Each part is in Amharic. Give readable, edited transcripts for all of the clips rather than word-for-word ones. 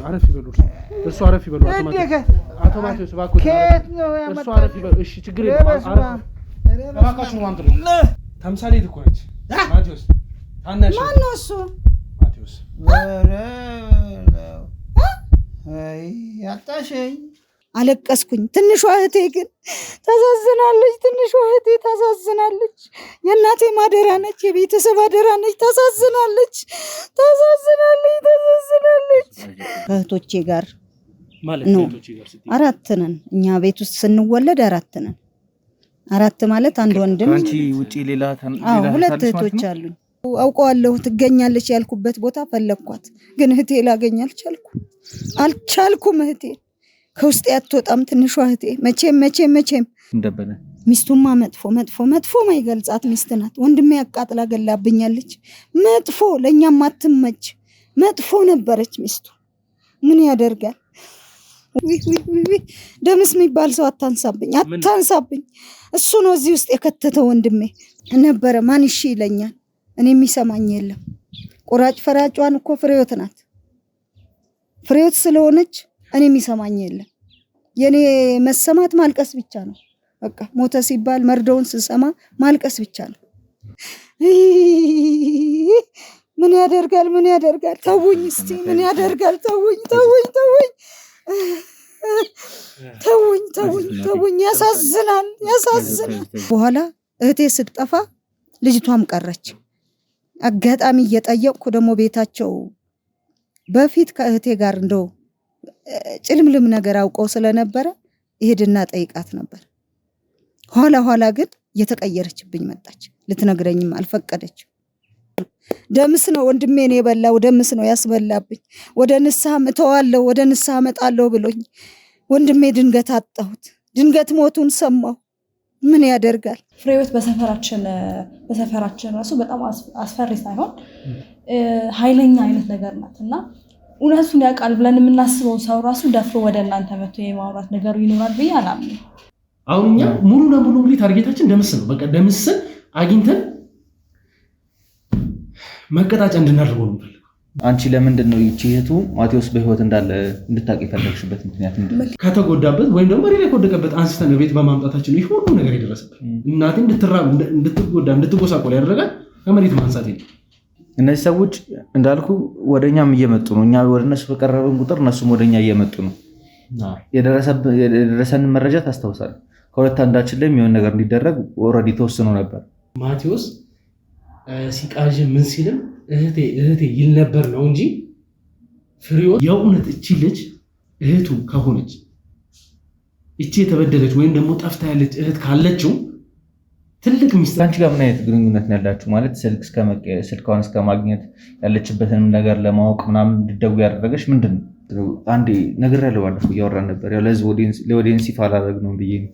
عرف يبلوش እሱ عرف يبلو አውቶማቲክ ባኩ ከየት ነው ያመጣው? እሱ عرف ይበል እሺ ችግር የለም አረፍ ነው አንተ ተምሳሌት እኮ ነች ማቴዎስ ታናሽ ማን ነው እሱ ማቴዎስ አይ ያጣሽኝ አለቀስኩኝ ትንሿ እህቴ ግን ታሳዝናለች ትንሿ እህቴ ታሳዝናለች የእናቴ ማደራ ነች የቤተሰብ አደራ ነች ታሳዝናለች እህቶቼ ጋር ማለት እህቶቼ ጋር ስትይ አራት ነን እኛ ቤት ውስጥ ስንወለድ አራት ነን አራት ማለት አንድ ወንድም አንቺ ውጪ ሌላ ሁለት እህቶች አሉኝ አውቀዋለሁ ትገኛለች ያልኩበት ቦታ ፈለኳት ግን እህቴ ላገኝ አልቻልኩም እህቴ ከውስጥ ያትወጣም ትንሿ እህቴ መቼም እንደበለ ሚስቱማ መጥፎ ማይገልጻት ሚስት ናት ወንድሜ ያቃጥላ ገላብኛለች መጥፎ ለኛም አትመች መጥፎ ነበረች ሚስቱ ምን ያደርጋል ደምስ የሚባል ሰው አታንሳብኝ እሱ ነው እዚህ ውስጥ የከተተው ወንድሜ ነበረ ማን እሺ ይለኛል እኔ የሚሰማኝ የለም ቆራጭ ፈራጯን እኮ ፍሬዎት ናት ፍሬዎት ስለሆነች እኔ የሚሰማኝ የለም የኔ መሰማት ማልቀስ ብቻ ነው በቃ ሞተ ሲባል መርዶውን ስሰማ ማልቀስ ብቻ ነው ምን ያደርጋል ተውኝ እስቲ ምን ያደርጋል ተውኝ ያሳዝናል በኋላ እህቴ ስትጠፋ ልጅቷም ቀረች አጋጣሚ እየጠየቅኩ ደግሞ ቤታቸው በፊት ከእህቴ ጋር እንደው ጭልምልም ነገር አውቀው ስለነበረ ይሄድና ጠይቃት ነበር ኋላ ግን እየተቀየረችብኝ መጣች ልትነግረኝም አልፈቀደች ደምስ ነው ወንድሜን የበላው ደምስ ነው ያስበላብኝ ወደ ንስሐ እተዋለሁ ወደ ንስሐ መጣለሁ ብሎኝ ወንድሜ ድንገት ሞቱን ሰማው ምን ያደርጋል ፍሬዎት በሰፈራችን ራሱ በጣም አስፈሪ ሳይሆን ኃይለኛ አይነት ነገር ናትና እውነቱን ያውቃል ብለን የምናስበው ሰው ራሱ ደፍሮ ወደ እናንተ መጥቶ የማውራት ነገሩ ይኖራል ብዬ አላምንም አሁን እኛ ሙሉ ለሙሉ ታርጌታችን ደምስ ነው በቃ ደምስን አግኝተን መቀጣጫ እንድናደርገው ነው ፈልገው አንቺ ለምንድን ነው እህቱ ማቴዎስ በህይወት እንዳለ እንድታውቂ ፈለግሽበት ምክንያት ምንድነው ከተጎዳበት ወይም ደግሞ ሌላ ከወደቀበት አንስተን ቤት በማምጣታችን ነው ሁሉ ነገር የደረሰበት እናቴ እንድትጎዳ እንድትጎሳቆል ያደረጋል ከመሬት ማንሳት ይል እነዚህ ሰዎች እንዳልኩ ወደኛም እየመጡ ነው እኛ ወደነሱ በቀረበን ቁጥር እነሱም ወደኛ እየመጡ ነው የደረሰን መረጃ ታስታውሳለህ ከሁለት አንዳችን ላይ የሚሆን ነገር እንዲደረግ ኦልሬዲ ተወስኖ ነበር ማቴዎስ ሲቃዥ ምን ሲልም እህቴ ይል ነበር ነው እንጂ ፍሬዎት የእውነት እቺ ልጅ እህቱ ከሆነች እቺ የተበደለች ወይም ደግሞ ጠፍታ ያለች እህት ካለችው ትልቅ ሚስጥር አንቺ ጋር ምን አይነት ግንኙነት ነው ያላችሁ ማለት ስልኳን እስከ ማግኘት ያለችበትን ነገር ለማወቅ ምናምን እንድትደውይ ያደረገሽ ምንድነው አንዴ ነገር ያለው ባለፈው እያወራን ነበር ያው ለኦዲየንስ ይፋ አላደረግነውም ብዬ ነው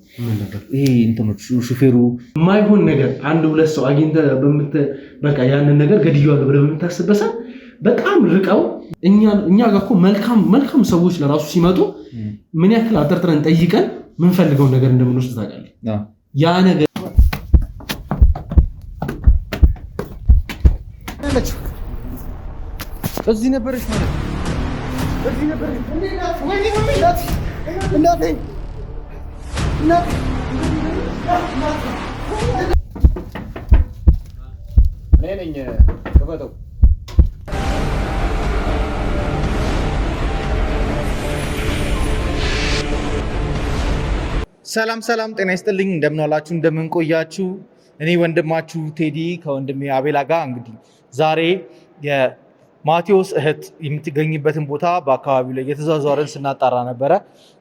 ይሄ እንትኖች ሹፌሩ የማይሆን ነገር አንድ ሁለት ሰው አግኝተህ በቃ ያንን ነገር ገድየዋለሁ ብለህ በምታስበሳ በጣም ርቀው እኛ ጋር እኮ መልካም ሰዎች ለራሱ ሲመጡ ምን ያክል አጠርጥረን ጠይቀን ምን ፈልገው ነገር እንደምንወስድ ታውቃለህ ያ ነገር እዚህ ነበርሽ ማለት ነው እዚህ ነበርሽ እናቴ ነኝ ከፈተው ሰላም ጤና ይስጥልኝ እንደምን ዋላችሁ እንደምን ቆያችሁ እኔ ወንድማችሁ ቴዲ ከወንድሜ አቤላ ጋር እንግዲህ ዛሬ የማቴዎስ እህት የምትገኝበትን ቦታ በአካባቢው ላይ የተዛዛረን ስናጣራ ነበረ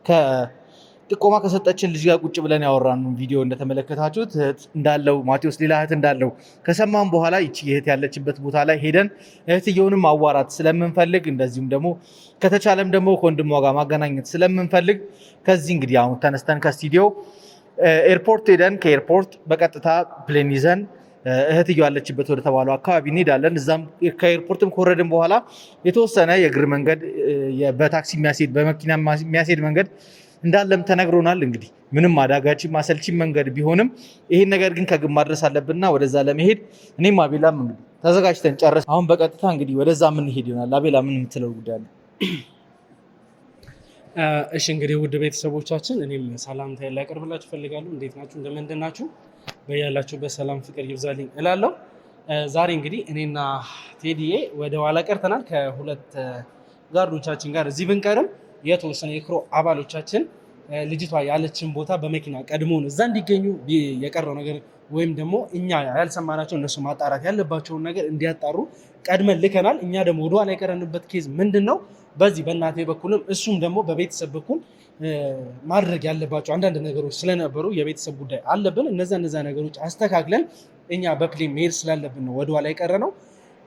ከጥቆማ ከሰጠችን ልጅ ጋር ቁጭ ብለን ያወራነው ቪዲዮ እንደተመለከታችሁት እህት እንዳለው ማቴዎስ ሌላ እህት እንዳለው ከሰማን በኋላ ይቺ እህት ያለችበት ቦታ ላይ ሄደን እህትየውንም ማዋራት ስለምንፈልግ እንደዚሁም ደግሞ ከተቻለም ደግሞ ከወንድሟ ጋር ማገናኘት ስለምንፈልግ ከዚህ እንግዲህ አሁን ተነስተን ከስቱዲዮ ኤርፖርት ሄደን ከኤርፖርት በቀጥታ ፕሌን ይዘን እህትየው ያለችበት ወደ ተባለው አካባቢ እንሄዳለን። እዛም ከኤርፖርትም ከወረድን በኋላ የተወሰነ የእግር መንገድ በታክሲ የሚያስሄድ በመኪና የሚያስሄድ መንገድ እንዳለም ተነግሮናል። እንግዲህ ምንም አዳጋች ማሰልቺ መንገድ ቢሆንም ይሄን ነገር ግን ከግብ ማድረስ አለብንና ወደዛ ለመሄድ እኔም አቤላም እንግዲህ ተዘጋጅተን ጨረስ። አሁን በቀጥታ እንግዲህ ወደዛ ምን ሄድ ይሆናል። አቤላ ምን የምትለው ጉዳይ አለ? እሺ እንግዲህ ውድ ቤተሰቦቻችን እኔም ሰላምታ ላቀርብላችሁ ፈልጋለሁ። እንዴት ናችሁ? እንደምን ናችሁ? በያላችሁበት ሰላም ፍቅር ይብዛልኝ እላለሁ። ዛሬ እንግዲህ እኔና ቴዲዬ ወደ ኋላ ቀርተናል። ከሁለት ጋርዶቻችን ጋር እዚህ ብንቀርም የተወሰነ የክሮ አባሎቻችን ልጅቷ ያለችን ቦታ በመኪና ቀድሞን እዛ እንዲገኙ የቀረው ነገር ወይም ደግሞ እኛ ያልሰማናቸው እነሱ ማጣራት ያለባቸውን ነገር እንዲያጣሩ ቀድመን ልከናል። እኛ ደግሞ ወደ ኋላ የቀረንበት ኬዝ ምንድን ነው? በዚህ በእናቴ በኩልም እሱም ደግሞ በቤተሰብ በኩል ማድረግ ያለባቸው አንዳንድ ነገሮች ስለነበሩ የቤተሰብ ጉዳይ አለብን። እነዛ ነገሮች አስተካክለን እኛ በፕሌን መሄድ ስላለብን ነው ወደኋላ የቀረ ነው።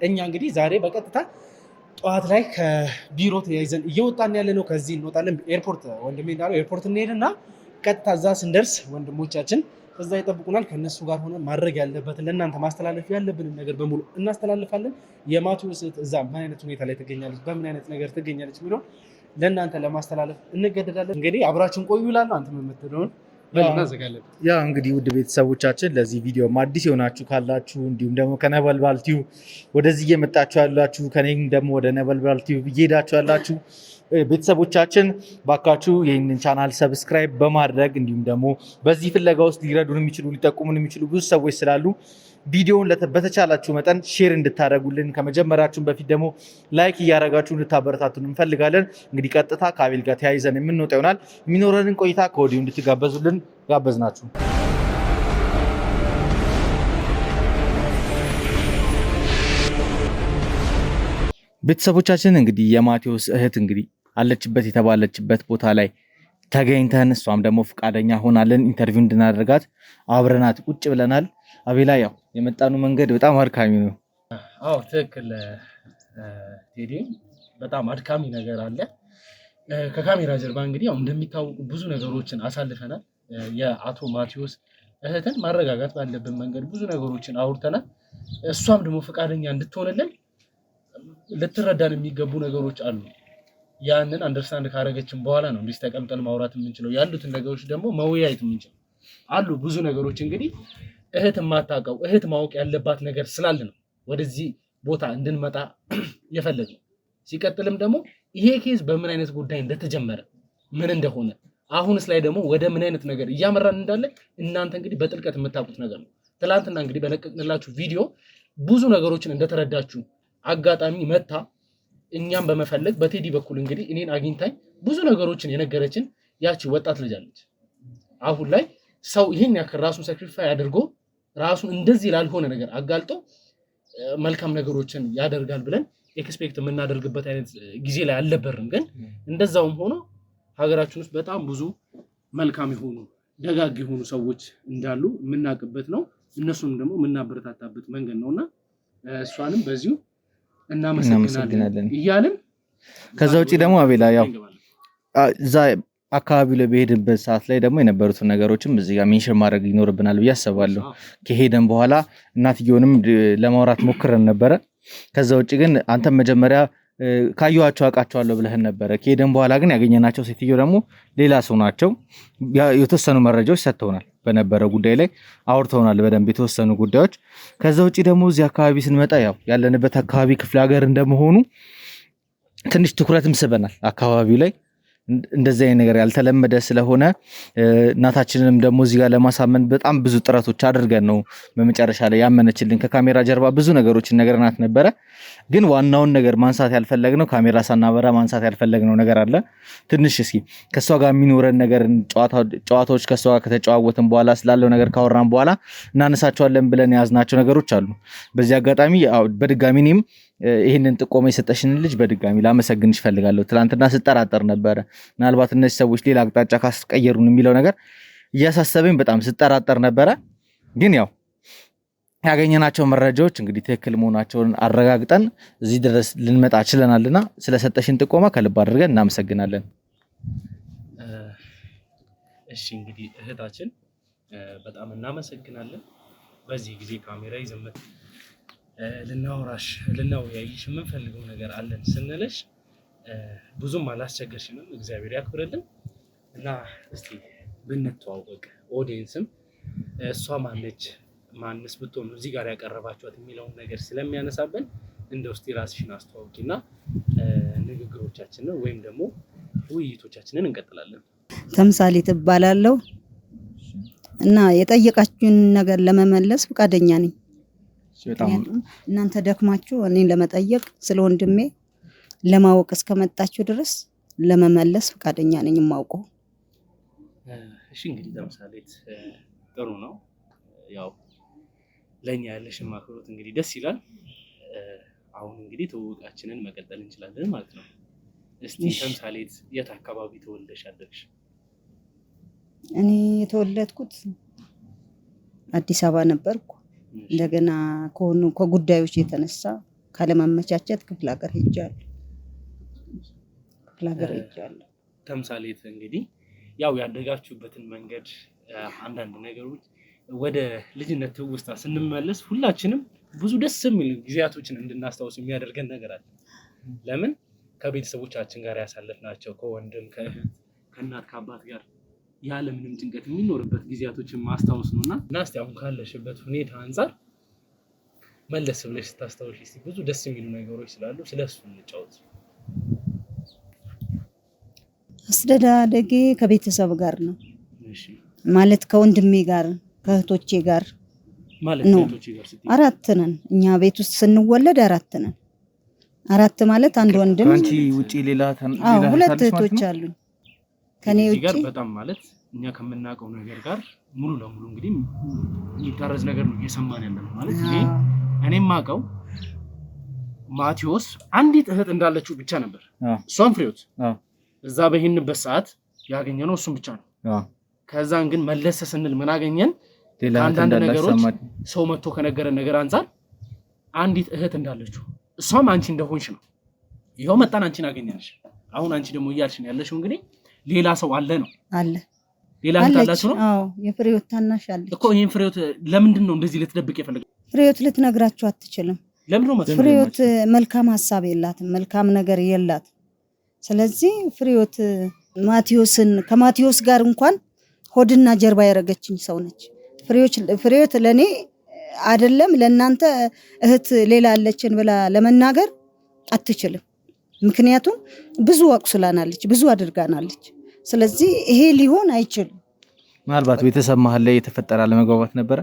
እኛ እንግዲህ ዛሬ በቀጥታ ጠዋት ላይ ከቢሮ ተያይዘን እየወጣን ያለ ነው። ከዚህ እንወጣለን። ኤርፖርት ወንድሜ እንዳለው ኤርፖርት እንሄድና ቀጥታ እዛ ስንደርስ ወንድሞቻችን እዛ ይጠብቁናል። ከነሱ ጋር ሆነ ማድረግ ያለበትን ለእናንተ ማስተላለፍ ያለብንን ነገር በሙሉ እናስተላልፋለን። የማቴዎስ እዛ ምን አይነት ሁኔታ ላይ ትገኛለች፣ በምን አይነት ነገር ትገኛለች የሚለው ለእናንተ ለማስተላለፍ እንገደዳለን። እንግዲህ አብራችን ቆዩ ይላሉ። አንተ የምትለውን እናዘጋለን። ያ እንግዲህ ውድ ቤተሰቦቻችን ለዚህ ቪዲዮ አዲስ የሆናችሁ ካላችሁ እንዲሁም ደግሞ ከነበልባል ቲዩብ ወደዚህ እየመጣችሁ ያላችሁ ከኔም ደግሞ ወደ ነበልባል ቲዩብ እየሄዳችሁ ያላችሁ ቤተሰቦቻችን ባካችሁ ይህንን ቻናል ሰብስክራይብ በማድረግ እንዲሁም ደግሞ በዚህ ፍለጋ ውስጥ ሊረዱን የሚችሉ ሊጠቁሙን የሚችሉ ብዙ ሰዎች ስላሉ ቪዲዮውን በተቻላችሁ መጠን ሼር እንድታደርጉልን ከመጀመራችሁን በፊት ደግሞ ላይክ እያደረጋችሁ እንድታበረታቱን እንፈልጋለን። እንግዲህ ቀጥታ ከአቤል ጋር ተያይዘን የምንወጣ ይሆናል። የሚኖረንን ቆይታ ከወዲሁ እንድትጋበዙልን ጋበዝናችሁ። ቤተሰቦቻችን እንግዲህ የማቴዎስ እህት እንግዲህ አለችበት የተባለችበት ቦታ ላይ ተገኝተን እሷም ደግሞ ፈቃደኛ ሆናለን ኢንተርቪው እንድናደርጋት አብረናት ቁጭ ብለናል። አቤላ ያው የመጣኑ መንገድ በጣም አድካሚ ነው። አዎ ትክክል ቴዲ፣ በጣም አድካሚ ነገር አለ። ከካሜራ ጀርባ እንግዲህ ያው እንደሚታወቁ ብዙ ነገሮችን አሳልፈናል። የአቶ ማቴዎስ እህትን ማረጋጋት ባለብን መንገድ ብዙ ነገሮችን አውርተናል። እሷም ደግሞ ፈቃደኛ እንድትሆንልን ልትረዳን የሚገቡ ነገሮች አሉ። ያንን አንደርስታንድ ካረገችን በኋላ ነው እንዲህ ተቀምጠን ማውራት የምንችለው። ያሉትን ነገሮች ደግሞ መወያየት የምንችለው አሉ ብዙ ነገሮች። እንግዲህ እህት የማታውቀው እህት ማወቅ ያለባት ነገር ስላለ ነው ወደዚህ ቦታ እንድንመጣ የፈለግነው። ሲቀጥልም ደግሞ ይሄ ኬዝ በምን አይነት ጉዳይ እንደተጀመረ ምን እንደሆነ አሁንስ ላይ ደግሞ ወደ ምን አይነት ነገር እያመራን እንዳለ እናንተ እንግዲህ በጥልቀት የምታውቁት ነገር ነው። ትላንትና እንግዲህ በለቀቅንላችሁ ቪዲዮ ብዙ ነገሮችን እንደተረዳችሁ አጋጣሚ መታ እኛም በመፈለግ በቴዲ በኩል እንግዲህ እኔን አግኝታኝ ብዙ ነገሮችን የነገረችን ያቺ ወጣት ልጅ አለች። አሁን ላይ ሰው ይሄን ያክል ራሱን ሳክሪፋይ አድርጎ ራሱን እንደዚህ ላልሆነ ነገር አጋልጦ መልካም ነገሮችን ያደርጋል ብለን ኤክስፔክት የምናደርግበት አይነት ጊዜ ላይ አልነበርም። ግን እንደዛውም ሆኖ ሀገራችን ውስጥ በጣም ብዙ መልካም የሆኑ ደጋግ የሆኑ ሰዎች እንዳሉ የምናውቅበት ነው። እነሱንም ደግሞ የምናበረታታበት መንገድ ነውና እሷንም በዚሁ እናመሰግናለን እያልን ከዛ ውጭ ደግሞ አቤላ ያው እዛ አካባቢ ላይ በሄድንበት ሰዓት ላይ ደግሞ የነበሩትን ነገሮችም እዚህ ጋር ሜንሽን ማድረግ ይኖርብናል ብዬ አስባለሁ። ከሄደን በኋላ እናትየውንም ለማውራት ሞክረን ነበረ። ከዛ ውጭ ግን አንተም መጀመሪያ ካየኋቸው አውቃቸዋለሁ ብለህን ነበረ። ከሄደን በኋላ ግን ያገኘናቸው ሴትዮ ደግሞ ሌላ ሰው ናቸው። የተወሰኑ መረጃዎች ሰጥተውናል፣ በነበረው ጉዳይ ላይ አውርተውናል በደንብ የተወሰኑ ጉዳዮች። ከዛ ውጭ ደግሞ እዚህ አካባቢ ስንመጣ ያው ያለንበት አካባቢ ክፍለ ሀገር እንደመሆኑ ትንሽ ትኩረትም ስበናል አካባቢው ላይ እንደዚህ አይነት ነገር ያልተለመደ ስለሆነ እናታችንንም ደግሞ እዚህ ጋር ለማሳመን በጣም ብዙ ጥረቶች አድርገን ነው በመጨረሻ ላይ ያመነችልን። ከካሜራ ጀርባ ብዙ ነገሮችን ነገርናት ነበረ። ግን ዋናውን ነገር ማንሳት ያልፈለግነው ካሜራ ሳናበራ ማንሳት ያልፈለግነው ነገር አለ። ትንሽ እስኪ ከሷ ጋር የሚኖረን ነገር ጨዋታዎች ከሷ ጋር ከተጨዋወትን በኋላ ስላለው ነገር ካወራን በኋላ እናነሳቸዋለን ብለን የያዝናቸው ነገሮች አሉ። በዚህ አጋጣሚ በድጋሚ እኔም ይህንን ጥቆማ የሰጠሽን ልጅ በድጋሚ ላመሰግንሽ እፈልጋለሁ። ትናንትና ስጠራጠር ነበረ ምናልባት እነዚህ ሰዎች ሌላ አቅጣጫ ካስቀየሩን የሚለው ነገር እያሳሰበኝ በጣም ስጠራጠር ነበረ። ግን ያው ያገኘናቸው መረጃዎች እንግዲህ ትክክል መሆናቸውን አረጋግጠን እዚህ ድረስ ልንመጣ ችለናልና ስለሰጠሽን ጥቆማ ከልብ አድርገን እናመሰግናለን። እሺ እንግዲህ እህታችን በጣም እናመሰግናለን። በዚህ ጊዜ ካሜራ ይዘመት ልናወያይሽ የምንፈልገው ነገር አለን ስንልሽ ብዙም አላስቸገርሽንም። እግዚአብሔር ያክብርልን እና እስቲ ብንተዋወቅ ኦዲየንስም እሷ ማነች ማንስ ብትሆን እዚህ ጋር ያቀረባችኋት የሚለውን ነገር ስለሚያነሳብን እንደው እስቲ ራስሽን አስተዋውቂና ንግግሮቻችንን ወይም ደግሞ ውይይቶቻችንን እንቀጥላለን። ተምሳሌት እባላለሁ እና የጠየቃችሁን ነገር ለመመለስ ፈቃደኛ ነኝ። እናንተ ደክማችሁ እኔን ለመጠየቅ ስለ ወንድሜ ለማወቅ እስከመጣችሁ ድረስ ለመመለስ ፈቃደኛ ነኝ የማውቀው። እሺ እንግዲህ ተምሳሌት ጥሩ ነው። ያው ለኛ ያለሽን ማክብሮት እንግዲህ ደስ ይላል። አሁን እንግዲህ ትውውቃችንን መቀጠል እንችላለን ማለት ነው። እስቲ ተምሳሌት የት አካባቢ ተወልደሽ አደግሽ? እኔ የተወለድኩት አዲስ አበባ ነበርኩ። እንደገና ከጉዳዮች የተነሳ ካለማመቻቸት ክፍለ ሀገር ሄጃለሁ። ተምሳሌት እንግዲህ ያው ያደጋችሁበትን መንገድ አንዳንድ ነገሮች ወደ ልጅነት ትውስታ ስንመለስ ሁላችንም ብዙ ደስ የሚል ጊዜያቶችን እንድናስታውስ የሚያደርገን ነገር አለ። ለምን? ከቤተሰቦቻችን ጋር ያሳለፍናቸው ከወንድም ከእህት ከእናት ከአባት ጋር ያለምንም ጭንቀት የሚኖርበት ጊዜያቶችን ማስታወስ ነውና እስቲ አሁን ካለሽበት ሁኔታ አንፃር መለስ ብለሽ ስታስታውሽ እስቲ ብዙ ደስ የሚሉ ነገሮች ስላሉ ስለሱ እንጫወት። አስተዳደጌ ከቤተሰብ ጋር ነው። ማለት ከወንድሜ ጋር ከእህቶቼ ጋር ማለት ነው። ከእህቶቼ ጋር ስትይ 4 ነን እኛ ቤት ውስጥ ስንወለድ 4 ነን። 4 ማለት አንድ ወንድም አንቺ ውጪ ሌላ 2 እህቶች አሉኝ ከኔ ውጪ። ጋር በጣም ማለት እኛ ከምናውቀው ነገር ጋር ሙሉ ለሙሉ እንግዲህ የሚታረዝ ነገር ነው እየሰማን ያለነው ማለት እኔም ማውቀው ማቴዎስ አንዲት እህት እንዳለችው ብቻ ነበር። እሷም ፍሬዎት እዛ በሄንበት ሰዓት ያገኘነው እሱም ብቻ ነው። ከዛን ግን መለሰ ስንል ምን አገኘን? አንዳንድ ነገሮች ሰው መጥቶ ከነገረን ነገር አንፃር አንዲት እህት እንዳለችው እሷም አንቺ እንደሆንሽ ነው። ይሄው መጣን አንቺን አገኘንሽ። አሁን አንቺ ደግሞ እያልሽን ያለሽው እንግዲህ ሌላ ሰው አለ ነው አለ ሌላ እንዳላችሁ ነው። አዎ የፍሬዎት ታናሽ አለች እኮ። ይሄን ፍሬዎት ለምንድን ነው እንደዚህ ልትደብቅ የፈለገው? ፍሬዎት ልትነግራችሁ አትችልም። ለምን ነው ፍሬዎት መልካም ሐሳብ የላትም፣ መልካም ነገር የላትም። ስለዚህ ፍሬዎት ከማቴዎስ ጋር እንኳን ሆድና ጀርባ ያረገችኝ ሰው ነች። ፍሬዎት ለኔ አይደለም ለእናንተ እህት ሌላ አለችን ብላ ለመናገር አትችልም። ምክንያቱም ብዙ አቁስላናለች፣ ብዙ አድርጋናለች። ስለዚህ ይሄ ሊሆን አይችልም። ምናልባት ቤተሰብ መሀል ላይ የተፈጠረ አለመግባባት ነበረ።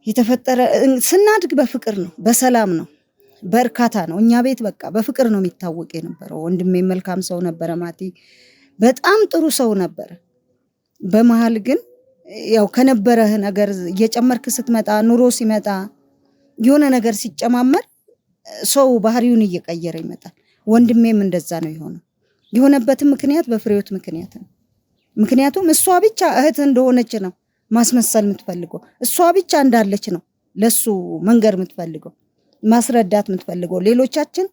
የተፈጠረ ስናድግ በፍቅር ነው፣ በሰላም ነው፣ በእርካታ ነው። እኛ ቤት በቃ በፍቅር ነው የሚታወቅ የነበረው። ወንድሜ መልካም ሰው ነበረ። ማቲ በጣም ጥሩ ሰው ነበረ። በመሃል ግን ያው ከነበረህ ነገር እየጨመርክ ስትመጣ ኑሮ ሲመጣ የሆነ ነገር ሲጨማመር ሰው ባህሪውን እየቀየረ ይመጣል። ወንድሜም እንደዛ ነው የሆነው። የሆነበትም ምክንያት በፍሬዎት ምክንያት ነው። ምክንያቱም እሷ ብቻ እህት እንደሆነች ነው ማስመሰል የምትፈልገው። እሷ ብቻ እንዳለች ነው ለሱ መንገር የምትፈልገው፣ ማስረዳት የምትፈልገው። ሌሎቻችን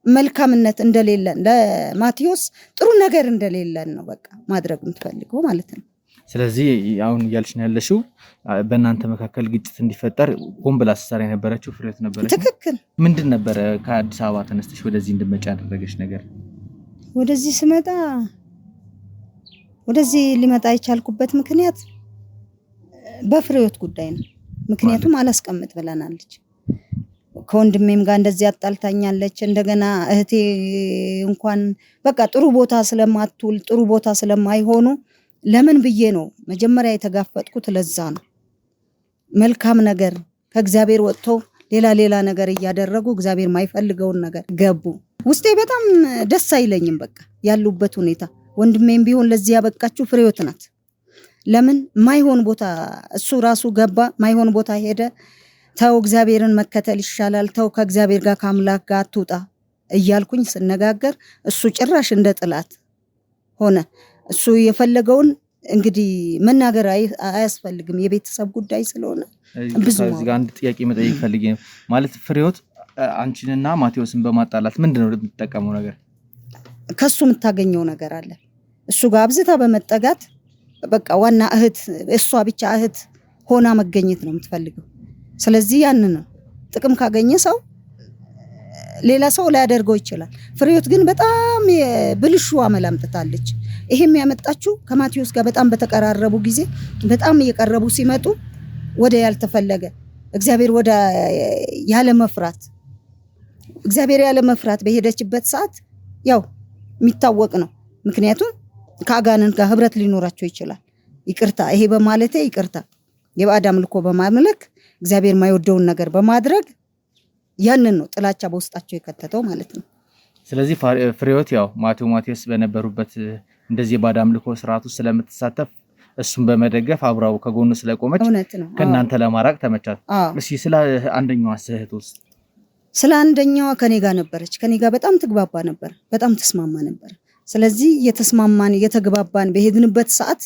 መልካምነት እንደሌለን፣ ለማቴዎስ ጥሩ ነገር እንደሌለን ነው በቃ ማድረግ የምትፈልገው ማለት ነው። ስለዚህ አሁን እያልሽ ነው ያለሽው በእናንተ መካከል ግጭት እንዲፈጠር ሆን ብላ ስትሰራ የነበረችው ፍሬዎት ነበረች። ትክክል። ምንድን ነበረ ከአዲስ አበባ ተነስተሽ ወደዚህ እንድትመጪ ያደረገሽ ነገር? ወደዚህ ስመጣ ወደዚህ ሊመጣ የቻልኩበት ምክንያት በፍሬዎት ጉዳይ ነው። ምክንያቱም አላስቀምጥ ብለናለች። ከወንድሜም ጋር እንደዚህ አጣልታኛለች። እንደገና እህቴ እንኳን በቃ ጥሩ ቦታ ስለማትውል ጥሩ ቦታ ስለማይሆኑ ለምን ብዬ ነው መጀመሪያ የተጋፈጥኩት። ለዛ ነው መልካም ነገር ከእግዚአብሔር ወጥቶ ሌላ ነገር እያደረጉ እግዚአብሔር ማይፈልገውን ነገር ገቡ። ውስጤ በጣም ደስ አይለኝም በቃ ያሉበት ሁኔታ። ወንድሜም ቢሆን ለዚህ ያበቃችሁ ፍሬዎት ናት። ለምን ማይሆን ቦታ እሱ ራሱ ገባ፣ ማይሆን ቦታ ሄደ። ተው እግዚአብሔርን መከተል ይሻላል፣ ተው ከእግዚአብሔር ጋር ከአምላክ ጋር አትውጣ እያልኩኝ ስነጋገር እሱ ጭራሽ እንደ ጥላት ሆነ። እሱ የፈለገውን እንግዲህ መናገር አያስፈልግም፣ የቤተሰብ ጉዳይ ስለሆነ ብዙ እዚህ ጋር አንድ ጥያቄ መጠየቅ ፈልጌ ነው። ማለት ፍሬዎት አንቺንና ማቴዎስን በማጣላት ምንድነው የምትጠቀመው ነገር? ከሱ የምታገኘው ነገር አለ። እሱ ጋር አብዝታ በመጠጋት በቃ ዋና እህት እሷ ብቻ እህት ሆና መገኘት ነው የምትፈልገው። ስለዚህ ያን ነው ጥቅም ካገኘ ሰው ሌላ ሰው ሊያደርገው ይችላል። ፍሬዎት ግን በጣም ብልሹ አመል አምጥታለች። ይሄም ያመጣችው ከማቴዎስ ጋር በጣም በተቀራረቡ ጊዜ በጣም እየቀረቡ ሲመጡ ወደ ያልተፈለገ እግዚአብሔር ወደ ያለ መፍራት በሄደችበት ሰዓት ያው የሚታወቅ ነው። ምክንያቱም ከአጋንንት ጋር ህብረት ሊኖራቸው ይችላል። ይቅርታ ይሄ በማለቴ ይቅርታ የባዕድ አምልኮ በማምለክ እግዚአብሔር የማይወደውን ነገር በማድረግ ያንን ነው ጥላቻ በውስጣቸው የከተተው ማለት ነው። ስለዚህ ፍሬህይወት ያው ማቴዎስ በነበሩበት እንደዚህ የባዕድ አምልኮ ስርዓት ውስጥ ስለምትሳተፍ እሱን በመደገፍ አብራው ከጎኑ ስለቆመች ከእናንተ ለማራቅ ተመቻት። እስኪ ስለ አንደኛዋ እህት ውስጥ ስለ አንደኛዋ ከኔ ጋር ነበረች። ከኔ ጋር በጣም ትግባባ ነበር፣ በጣም ተስማማ ነበር። ስለዚህ የተስማማን የተግባባን በሄድንበት ሰዓት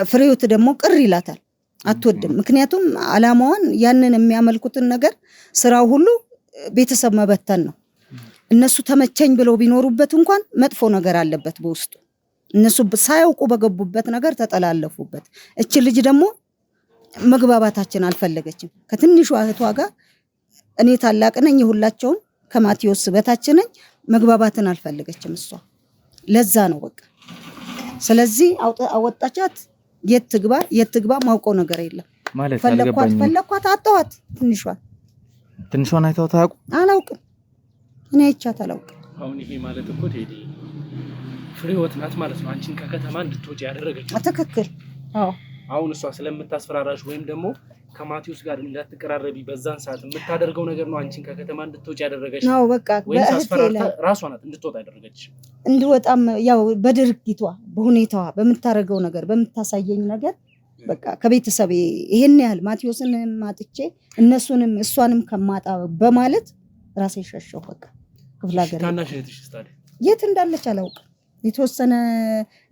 ፍሬህይወት ደግሞ ቅር ይላታል፣ አትወድም። ምክንያቱም አላማዋን ያንን የሚያመልኩትን ነገር ስራው ሁሉ ቤተሰብ መበተን ነው። እነሱ ተመቸኝ ብለው ቢኖሩበት እንኳን መጥፎ ነገር አለበት በውስጡ። እነሱ ሳያውቁ በገቡበት ነገር ተጠላለፉበት። እቺ ልጅ ደግሞ መግባባታችን አልፈለገችም። ከትንሿ እህቷ ጋር እኔ ታላቅ ነኝ፣ የሁላቸውን ከማቴዎስ በታች ነኝ፣ መግባባትን አልፈለገችም እሷ። ለዛ ነው በቃ። ስለዚህ አወጣቻት። የት ትግባ ማውቀው ነገር የለም ማለት ፈለኳት አጣዋት። ትንሿን አይተው ታውቁ? አላውቅም፣ እኔ አይቻት አላውቅም። አሁን ይሄ ማለት እኮ ቴዲ ፍሬህይወት ናት ማለት ነው አንቺን ከከተማ እንድትወጪ ያደረገችው። ትክክል። አዎ አሁን እሷ ስለምታስፈራራሽ ወይም ደግሞ ከማቴዎስ ጋር እንዳትቀራረቢ በዛን ሰዓት የምታደርገው ነገር ነው አንቺን ከከተማ እንድትወጪ ያደረገች ነው። በቃ ራሷ ናት እንድትወጣ ያደረገች። እንድወጣም ያው በድርጊቷ በሁኔታዋ በምታረገው ነገር በምታሳየኝ ነገር በቃ ከቤተሰብ ይሄን ያህል ማቴዎስን ማጥቼ እነሱንም እሷንም ከማጣ በማለት ራሴ ሸሸሁ። በቃ ክፍለ ሀገር ታናሽ እህትሽ ታዲያ የት እንዳለች አላውቅም። የተወሰነ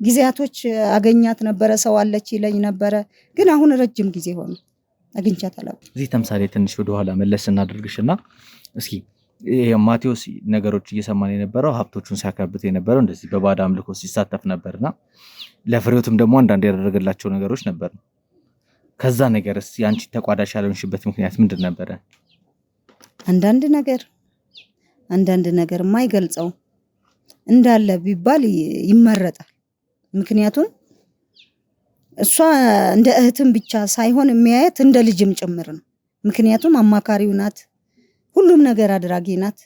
ጊዜያቶች አገኛት ነበረ፣ ሰው አለች ይለኝ ነበረ፣ ግን አሁን ረጅም ጊዜ ሆነ አግኝቻት አላውቅም። እዚህ ተምሳሌ ትንሽ ወደ ኋላ መለስ እናድርግሽና እስኪ ማቴዎስ ነገሮች እየሰማን የነበረው ሀብቶቹን ሲያካብት የነበረው እንደዚህ በባዕድ አምልኮ ሲሳተፍ ነበርና ለፍሬህይወትም ደግሞ አንዳንድ ያደረገላቸው ነገሮች ነበር። ከዛ ነገርስ ያንቺ ተቋዳሽ ያልሆንሽበት ምክንያት ምንድን ነበረ? አንዳንድ ነገር የማይገልጸው እንዳለ ቢባል ይመረጣል። ምክንያቱም እሷ እንደ እህትም ብቻ ሳይሆን የሚያየት እንደ ልጅም ጭምር ነው። ምክንያቱም አማካሪው ናት፣ ሁሉም ነገር አድራጊ ናት።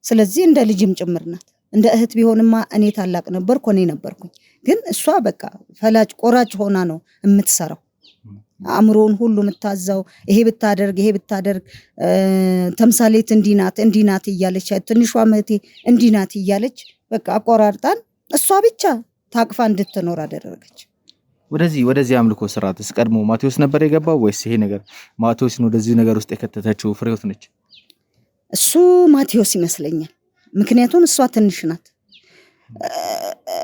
ስለዚህ እንደ ልጅም ጭምር ናት። እንደ እህት ቢሆንማ እኔ ታላቅ ነበርኩ፣ እኔ ነበርኩኝ። ግን እሷ በቃ ፈላጭ ቆራጭ ሆና ነው የምትሰራው። አእምሮውን ሁሉ የምታዛው ይሄ ብታደርግ ተምሳሌት እንዲናት እያለች ትንሿ እህቴ እንዲናት እያለች በቃ አቆራርጣን እሷ ብቻ ታቅፋ እንድትኖር አደረገች። ወደዚህ አምልኮ ስርዓትስ ቀድሞ ማቴዎስ ነበር የገባው ወይስ ይሄ ነገር ማቴዎስን ወደዚህ ነገር ውስጥ የከተተችው ፍሬህይወት ነች? እሱ ማቴዎስ ይመስለኛል። ምክንያቱም እሷ ትንሽ ናት።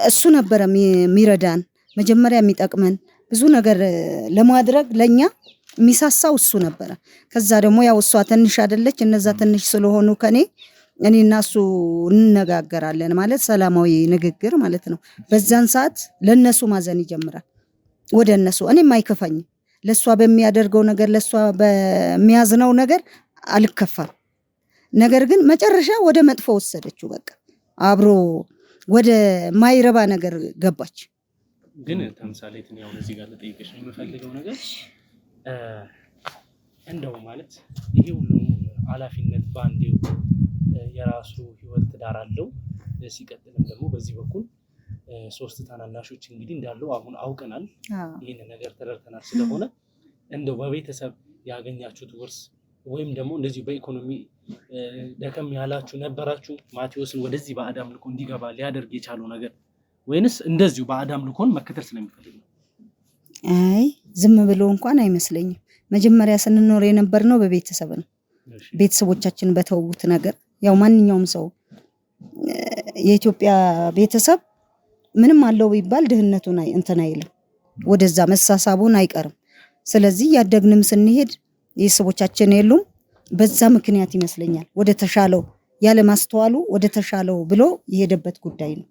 እሱ ነበረ የሚረዳን መጀመሪያ የሚጠቅመን ብዙ ነገር ለማድረግ ለኛ የሚሳሳው እሱ ነበረ። ከዛ ደግሞ ያው እሷ ትንሽ አይደለች፣ እነዛ ትንሽ ስለሆኑ እኔና እሱ እንነጋገራለን ማለት ሰላማዊ ንግግር ማለት ነው። በዛን ሰዓት ለነሱ ማዘን ይጀምራል። ወደ እነሱ እኔም አይከፋኝም። ለሷ በሚያደርገው ነገር ለሷ በሚያዝነው ነገር አልከፋም። ነገር ግን መጨረሻ ወደ መጥፎ ወሰደችው። በቃ አብሮ ወደ ማይረባ ነገር ገባች። ግን ተምሳሌትን ያው እዚህ ጋር ልጠይቅሽ የምፈልገው ነገር እንደው ማለት ይሄ ሁሉ ኃላፊነት ባንዴው የራሱ ህይወት ትዳር አለው። ሲቀጥልም ደግሞ በዚህ በኩል 3 ታናናሾች እንግዲህ እንዳለው አሁን አውቀናል። ይሄን ነገር ተረድተናል። ስለሆነ እንደው በቤተሰብ ያገኛችሁት ውርስ ወይም ደግሞ እንደዚህ በኢኮኖሚ ደከም ያላችሁ ነበራችሁ ማቴዎስን ወደዚህ ባዕድ አምልኮ እንዲገባ ሊያደርግ የቻለው ነገር ወይንስ እንደዚሁ ባዕድ አምልኮን መከተል ስለሚፈልግ ነው? አይ ዝም ብሎ እንኳን አይመስለኝም። መጀመሪያ ስንኖር የነበርነው በቤተሰብ ነው። ቤተሰቦቻችን በተውት ነገር ያው ማንኛውም ሰው የኢትዮጵያ ቤተሰብ ምንም አለው ቢባል ድህነቱን እንትን አይልም፣ ወደዛ መሳሳቡን አይቀርም። ስለዚህ ያደግንም ስንሄድ ቤተሰቦቻችን የሉም። በዛ ምክንያት ይመስለኛል ወደ ተሻለው ያለ ማስተዋሉ ወደ ተሻለው ብሎ የሄደበት ጉዳይ ነው።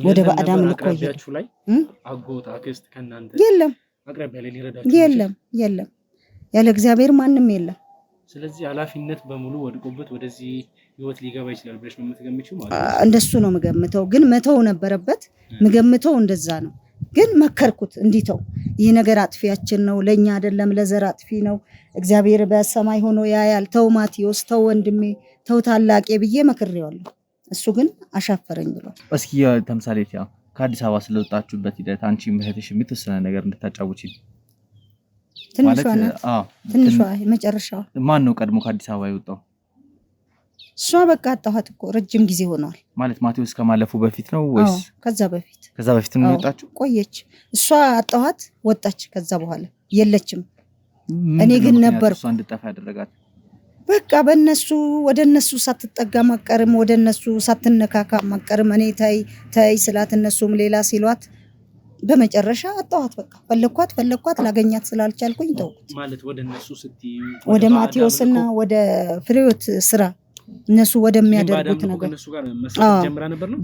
ወደ ባዕድ አምልኮ አቅራቢያችሁ ላይ አጎት አክስት ከናንተ የለም፣ አቅራቢያ ላይ ሊረዳችሁ የለም። ያለ እግዚአብሔር ማንም የለም። ስለዚህ ኃላፊነት በሙሉ ወድቆበት ወደዚህ ህይወት ሊገባ ይችላል ብለሽ የምትገምቺው ማለት ነው? እንደሱ ነው የምገምተው። ግን መተው ነበረበት። የምገምተው እንደዛ ነው። ግን መከርኩት እንዲተው ይህ ነገር አጥፊያችን ነው ለኛ አይደለም ለዘር አጥፊ ነው እግዚአብሔር በሰማይ ሆኖ ያያል ተው ማቴዎስ ተው ወንድሜ ተው ታላቄ ብዬ መክሬዋለሁ እሱ ግን አሻፈረኝ ብሏል እስኪ ተምሳሌት ያው ከአዲስ አበባ ስለወጣችሁበት ሂደት አንቺ ምህትሽ የምትወሰነ ነገር እንድታጫውቺ ትንሿ መጨረሻው ማን ነው ቀድሞ ከአዲስ አበባ የወጣው እሷ በቃ አጣኋት እኮ ረጅም ጊዜ ሆኗል ማለት ማቴዎስ ከማለፉ በፊት ነው ወይስ ከዛ በፊት ነው የወጣችው ቆየች እሷ አጣኋት ወጣች ከዛ በኋላ የለችም እኔ ግን ነበርኩ እሷ እንድጠፋ ያደረጋት በቃ በእነሱ ወደ እነሱ ሳትጠጋ ማቀርም ወደ እነሱ ሳትነካካ ማቀርም እኔ ታይ ስላት እነሱም ሌላ ሲሏት በመጨረሻ አጣኋት በቃ ፈለኳት ላገኛት ስላልቻልኩኝ ተውኩት ማለት ወደ እነሱ ስትይ ወደ ማቴዎስና ወደ ፍሬዎት ስራ እነሱ ወደሚያደርጉት ነገር እነሱ ጋር መስራት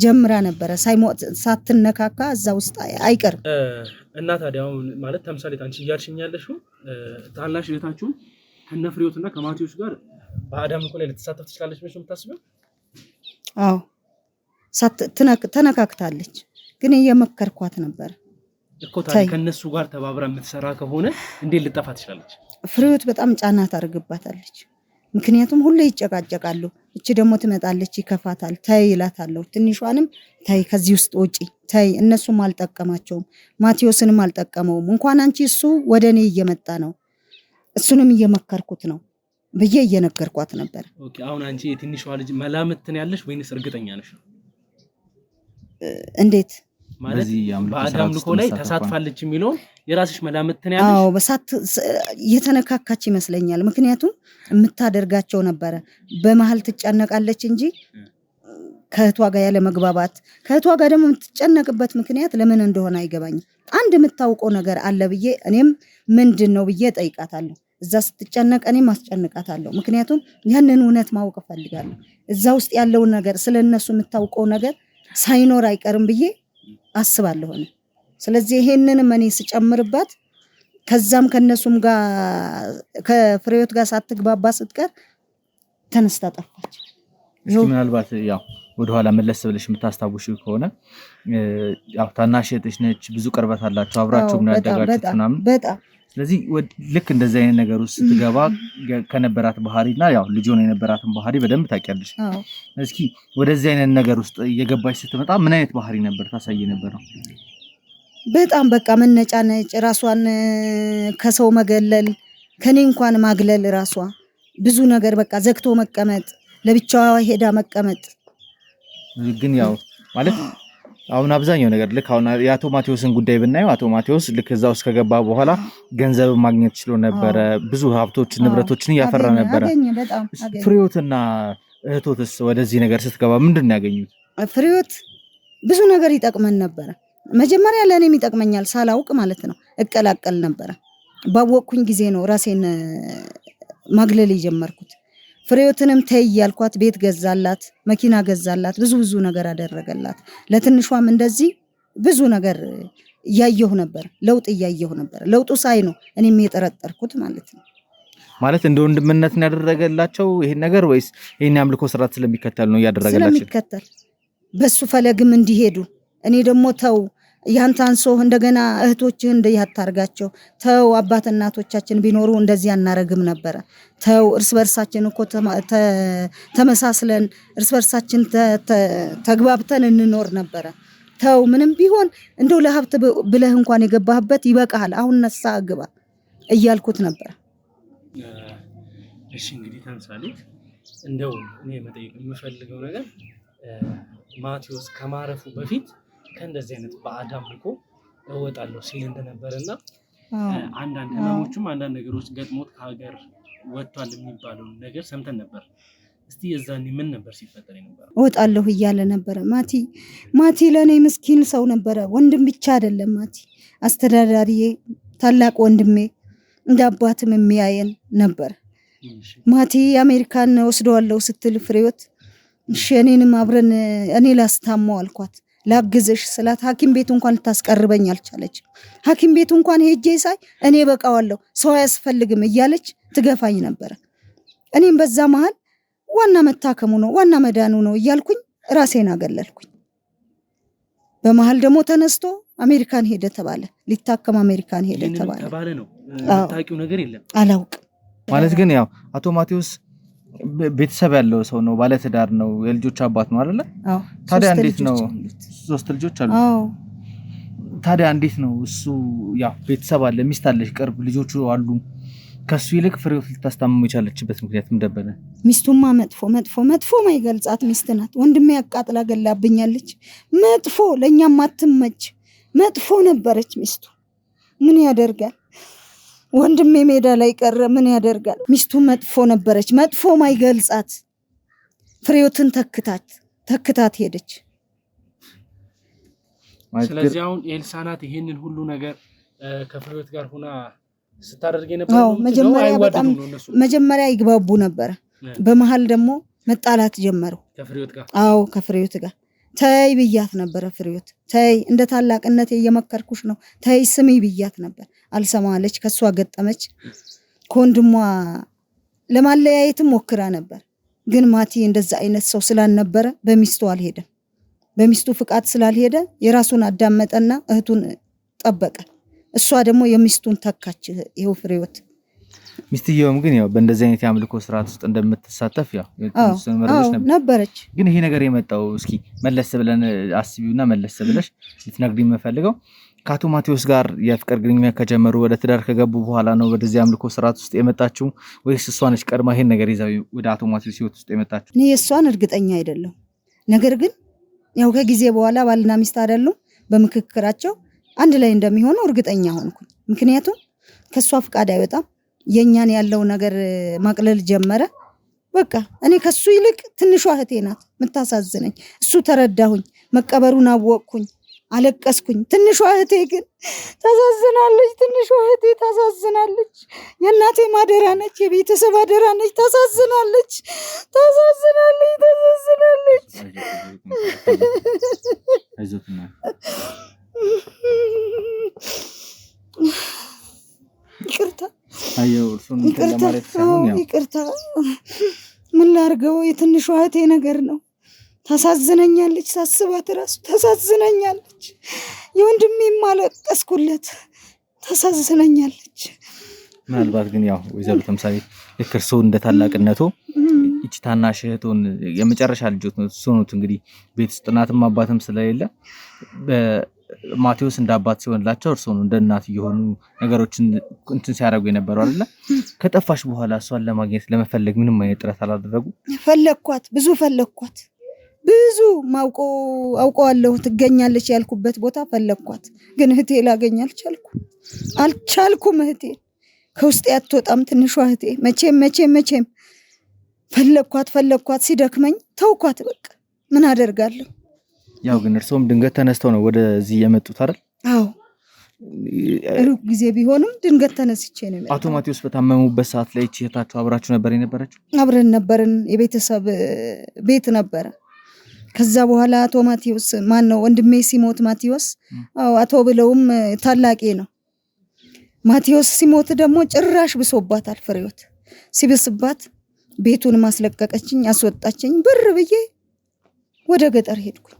ጀምራ ነበር ሳይሞት ሳትነካካ እዛ ውስጥ አይቀርም እና ታዲያ ማለት ተምሳሌት አንቺ እያልሽኛለሽ ታላሽ እህታችሁ ከነ ፍሬዎትና ከማቴዎስ ጋር በአዳም እኮ ላይ ልትሳተፍ ትችላለች ብለሽ የምታስበው አዎ ተነካክታለች ግን እየመከርኳት ነበር እኮ ታዲያ ከነሱ ጋር ተባብራ የምትሰራ ከሆነ እንዴት ልጠፋ ትችላለች ፍሬዎት በጣም ጫና ታርግባታለች ምክንያቱም ሁሌ ይጨቃጨቃሉ እቺ ደግሞ ትመጣለች ይከፋታል ታይ ይላታለሁ ትንሿንም ታይ ከዚህ ውስጥ ወጪ ታይ እነሱም አልጠቀማቸውም ማቴዎስንም አልጠቀመውም እንኳን አንቺ እሱ ወደኔ እየመጣ ነው እሱንም እየመከርኩት ነው በየ እየነገርኳት ነበር ኦኬ አሁን አንቺ የትንሿ ልጅ መላምትን ያለሽ ወይንስ እርግጠኛ ነሽ እንዴት ማለት በአዳም ልኮ ላይ ተሳትፋለች የሚለው የራስሽ መላምትን ያለሽ አዎ በሳት የተነካካች ይመስለኛል ምክንያቱም የምታደርጋቸው ነበር በመሃል ትጨነቃለች እንጂ ከእህቷ ጋር ያለ መግባባት ከእህቷ ጋር ደግሞ የምትጨነቅበት ምክንያት ለምን እንደሆነ አይገባኝም አንድ የምታውቀው ነገር አለ ብዬ እኔም ምንድነው ብዬ ጠይቃታለሁ እዛ ስትጨነቅ እኔም አስጨንቃታለሁ ምክንያቱም ያንን እውነት ማወቅ ፈልጋለሁ እዛ ውስጥ ያለው ነገር ስለነሱ የምታውቀው ነገር ሳይኖር አይቀርም ብዬ አስባለሁ ስለዚህ ይሄንንም እኔ ስጨምርባት ከዛም ከነሱም ጋር ከፍሬዎት ጋር ሳትግባባ ስትቀር ተነስታ ጠፋች እስኪ ምናልባት ያው ወደ ኋላ መለስ ብለሽ የምታስታውሺው ከሆነ ያው ታናሽ እህትሽ ነች ብዙ ቅርበት አላችሁ አብራችሁ ምን ያደጋችሁት ምናምን በጣም ስለዚህ ልክ እንደዚህ አይነት ነገር ውስጥ ስትገባ ከነበራት ባህሪና ያው ልጅ ሆነ የነበራትን ባህሪ በደንብ ታውቂያለሽ እስኪ ወደዚህ አይነት ነገር ውስጥ እየገባች ስትመጣ ምን አይነት ባህሪ ነበር ታሳይ ነበር በጣም በቃ መነጫነጭ ራሷን ከሰው መገለል ከኔ እንኳን ማግለል ራሷ ብዙ ነገር በቃ ዘግቶ መቀመጥ ለብቻዋ ሄዳ መቀመጥ ግን ያው ማለት አሁን አብዛኛው ነገር ልክ አሁን የአቶ ማቴዎስን ጉዳይ ብናየው አቶ ማቴዎስ ልክ እዛው ውስጥ ከገባ በኋላ ገንዘብ ማግኘት ችሎ ነበረ ብዙ ሀብቶችን ንብረቶችን እያፈራ ነበረ ፍሬዎትና እህቶትስ ወደዚህ ነገር ስትገባ ምንድነው ያገኙት ፍሬዎት ብዙ ነገር ይጠቅመን ነበር መጀመሪያ ለኔም ይጠቅመኛል ሳላውቅ ማለት ነው እቀላቀል ነበር ባወቅኩኝ ጊዜ ነው ራሴን ማግለል የጀመርኩት ፍሬዎትንም ተይ ያልኳት ቤት ገዛላት መኪና ገዛላት ብዙ ነገር አደረገላት ለትንሿም እንደዚህ ብዙ ነገር ያየሁ ነበር ለውጥ ያየሁ ነበር ለውጡ ሳይ ነው እኔም የጠረጠርኩት ማለት ነው ማለት እንደ ወንድምነት ነው ያደረገላቸው ይሄን ነገር ወይስ ይሄን ያምልኮ ስርዓት ስለሚከተል ነው ያደረገላቸው ስለሚከተል በሱ ፈለግም እንዲሄዱ እኔ ደግሞ ተው ያንታንሶ እንደገና እህቶችህ እንደያታርጋቸው ተው አባት እናቶቻችን ቢኖሩ እንደዚህ አናረግም ነበር ተው እርስ በርሳችን እኮ ተመሳስለን እርስ በርሳችን ተግባብተን እንኖር ነበር ተው ምንም ቢሆን እንደው ለሀብት ብለህ እንኳን የገባህበት ይበቃል አሁን ነሳ ግባ እያልኩት ነበር እሺ እንግዲህ ተምሳሌት እንደው እኔ መጠየቅ የምፈልገው ነገር ማቴዎስ ከማረፉ በፊት ከእንደዚህ አይነት በአዳም ልኮ እወጣለሁ ሲል እንደነበርና አንዳንድ ህመሞችም አንዳንድ ነገሮች ገጥሞት ከሀገር ወጥቷል የሚባለው ነገር ሰምተን ነበር እስቲ የዛኔ ምን ነበር ሲፈጠር ነበር እወጣለሁ እያለ ነበር ማቲ ለኔ ምስኪን ሰው ነበር ወንድም ብቻ አይደለም ማቲ አስተዳዳሪዬ ታላቅ ወንድሜ እንደ አባትም የሚያየን ነበር ማቲ አሜሪካን ወስደዋለሁ ስትል ፍሬዎት እሺ እኔንም አብረን እኔ ላስታመው አልኳት ላግዝሽ ስላት ሐኪም ቤት እንኳን ልታስቀርበኝ አልቻለች ሐኪም ቤት እንኳን ሄጄ ሳይ እኔ በቃዋለሁ ሰው ያስፈልግም እያለች ትገፋኝ ነበር እኔም በዛ መሃል ዋና መታከሙ ነው ዋና መዳኑ ነው እያልኩኝ ራሴን አገለልኩኝ በመሃል ደግሞ ተነስቶ አሜሪካን ሄደ ተባለ። ሊታከም አሜሪካን ሄደ ተባለ ነው። ታውቂው ነገር የለም? አላውቅም። ማለት ግን ያው አቶ ማቴዎስ ቤተሰብ ያለው ሰው ነው፣ ባለ ትዳር ነው፣ የልጆች አባት ነው አይደለ? አዎ። ታዲያ እንዴት ነው 3 ልጆች አሉ? አዎ። ታዲያ እንዴት ነው እሱ ያው ቤተሰብ አለ፣ ሚስት አለች፣ ቅርብ ልጆቹ አሉ። ከሱ ይልቅ ፍሬው ልታስታምም የቻለችበት ምክንያት ምን ነበር? ሚስቱማ መጥፎ ማይገልጻት ሚስት ናት። ወንድሜ ያቃጥላ ገላብኛለች። መጥፎ ለኛም አትመች መጥፎ ነበረች ሚስቱ። ምን ያደርጋል ወንድሜ ሜዳ ላይ ቀረ። ምን ያደርጋል ሚስቱ መጥፎ ነበረች። መጥፎ ማይገልጻት ፍሬዎትን ተክታት ሄደች። ስለዚህ አሁን ኤልሳ ናት ይሄንን ሁሉ ነገር ከፍሬዎት ጋር ሆና ስታደርግ የነበረው። መጀመሪያ ይግባቡ ነበር። በመሃል ደግሞ መጣላት ጀመሩ ከፍሬዎት ጋር። አዎ ከፍሬዎት ጋር ተይ ብያት ነበር። ፍሬዎት ተይ እንደ ታላቅነት እየመከርኩሽ ነው ተይ ስሚ ብያት ነበር። አልሰማለች። ከሷ ገጠመች። ከወንድሟ ለማለያየትም ሞክራ ነበር። ግን ማቲ እንደዛ አይነት ሰው ስላልነበረ በሚስቱ አልሄደም። በሚስቱ ፍቃድ ስላልሄደ የራሱን አዳመጠና እህቱን ጠበቀ። እሷ ደግሞ የሚስቱን ተካች። ይሄው ፍሬዎት ሚስትየውም ግን ያው በእንደዚህ አይነት የአምልኮ ስርዓት ውስጥ እንደምትሳተፍ ያው ነበረች። ግን ይሄ ነገር የመጣው እስኪ መለስ ብለን አስቢውና መለስ ብለሽ ልትነግሪኝ የምፈልገው ከአቶ ማቴዎስ ጋር የፍቅር ግንኙነት ከጀመሩ ወደ ትዳር ከገቡ በኋላ ነው ወደዚህ አምልኮ ስርዓት ውስጥ የመጣችው ወይስ እሷ ነች ቀድማ ይሄን ነገር ይዛው ወደ አቶ ማቴዎስ ህይወት ውስጥ የመጣችው? እኔ እሷን እርግጠኛ አይደለም። ነገር ግን ያው ከጊዜ በኋላ ባልና ሚስት አይደሉም፣ በምክክራቸው አንድ ላይ እንደሚሆኑ እርግጠኛ ሆንኩኝ። ምክንያቱም ከሷ ፍቃድ አይወጣም። የኛን ያለው ነገር ማቅለል ጀመረ። በቃ እኔ ከሱ ይልቅ ትንሿ እህቴ ናት የምታሳዝነኝ። እሱ ተረዳሁኝ፣ መቀበሩን አወቅኩኝ፣ አለቀስኩኝ። ትንሿ እህቴ ግን ታሳዝናለች። ትንሿ እህቴ ታሳዝናለች። የእናቴ ማደራ ነች፣ የቤተሰብ አደራ ነች። ታሳዝናለች። ይቅርታ ምን ላድርገው? የትንሿ እህቴ ነገር ነው። ታሳዝነኛለች። ሳስባት ራሱ ታሳዝነኛለች። የወንድሜ ማለቀስኩለት ታሳዝነኛለች። ምናልባት ግን ያው ወይዘሮ ተምሳሌት ልክ እርሶ እንደ ታላቅነቱ እቺ ታናሽ እህቶን የመጨረሻ ልጆት ነው ሶኑት። እንግዲህ ቤት ውስጥ እናትም አባትም ስለሌለ ማቴዎስ እንደ አባት ሲሆንላቸው እርሶ ነው እንደ እናት የሆኑ ነገሮችን እንትን ሲያደርጉ የነበረው አይደለ? ከጠፋሽ በኋላ እሷን ለማግኘት ለመፈለግ ምንም አይነት ጥረት አላደረጉ? ፈለኳት፣ ብዙ አውቀዋለሁ ትገኛለች ያልኩበት ቦታ ፈለኳት። ግን እህቴ ላገኝ አልቻልኩም። እህቴ ከውስጤ አትወጣም። ትንሿ እህቴ መቼም ፈለኳት። ሲደክመኝ ተውኳት። በቃ ምን አደርጋለሁ? ያው ግን እርሶም ድንገት ተነስተው ነው ወደዚህ የመጡት አይደል? አዎ ሩቅ ጊዜ ቢሆንም ድንገት ተነስቼ ነው የመጣሁት። አቶ ማቴዎስ በታመሙበት ሰዓት ላይ እህታቸው አብራችሁ ነበር የነበረችው? አብረን ነበርን። የቤተሰብ ቤት ነበረ። ከዛ በኋላ አቶ ማቴዎስ ወንድሜ ሲሞት ማቴዎስ አቶ ብለውም ታላቄ ነው። ማቴዎስ ሲሞት ደግሞ ጭራሽ ብሶባታል። ፍሬዎት ሲብስባት ቤቱን ማስለቀቀችኝ፣ አስወጣችኝ። ብር ብዬ ወደ ገጠር ሄድኩኝ።